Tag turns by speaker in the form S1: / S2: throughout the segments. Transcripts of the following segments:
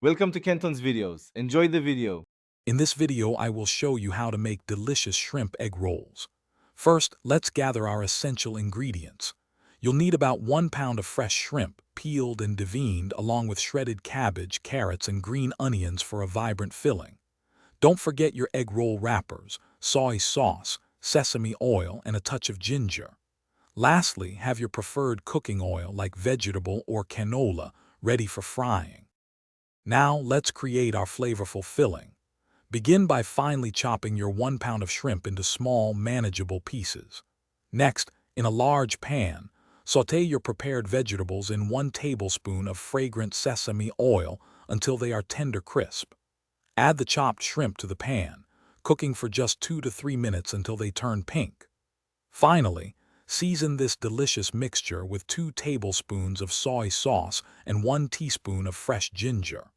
S1: Welcome to Kenton's videos. Enjoy the video.
S2: In this video, I will show you how to make delicious shrimp egg rolls. First, let's gather our essential ingredients. You'll need about 1 pound of fresh shrimp, peeled and deveined, along with shredded cabbage, carrots, and green onions for a vibrant filling. Don't forget your egg roll wrappers, soy sauce, sesame oil, and a touch of ginger. Lastly, have your preferred cooking oil like vegetable or canola ready for frying. Now, let's create our flavorful filling. Begin by finely chopping your 1 pound of shrimp into small, manageable pieces. Next, in a large pan, sauté your prepared vegetables in 1 tablespoon of fragrant sesame oil until they are tender crisp. Add the chopped shrimp to the pan, cooking for just 2 to 3 minutes until they turn pink. Finally, season this delicious mixture with 2 tablespoons of soy sauce and 1 teaspoon of fresh ginger.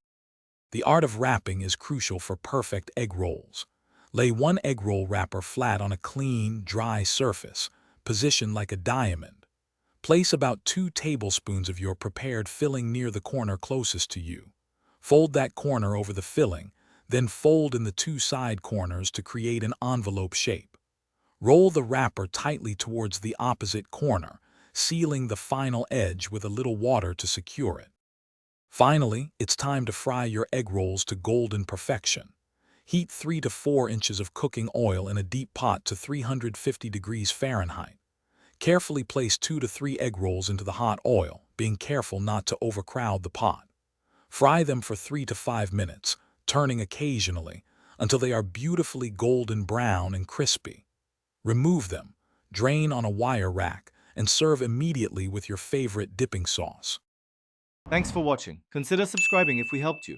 S2: The art of wrapping is crucial for perfect egg rolls. Lay 1 egg roll wrapper flat on a clean, dry surface, positioned like a diamond. Place about 2 tablespoons of your prepared filling near the corner closest to you. Fold that corner over the filling, then fold in the 2 side corners to create an envelope shape. Roll the wrapper tightly towards the opposite corner, sealing the final edge with a little water to secure it. Finally, it's time to fry your egg rolls to golden perfection. Heat 3 to 4 inches of cooking oil in a deep pot to 350 degrees Fahrenheit. Carefully place 2 to 3 egg rolls into the hot oil, being careful not to overcrowd the pot. Fry them for 3 to 5 minutes, turning occasionally, until they are beautifully golden brown and crispy. Remove them, drain on a wire rack, and serve immediately with your favorite dipping sauce.
S1: Thanks for watching. Consider subscribing if we helped you.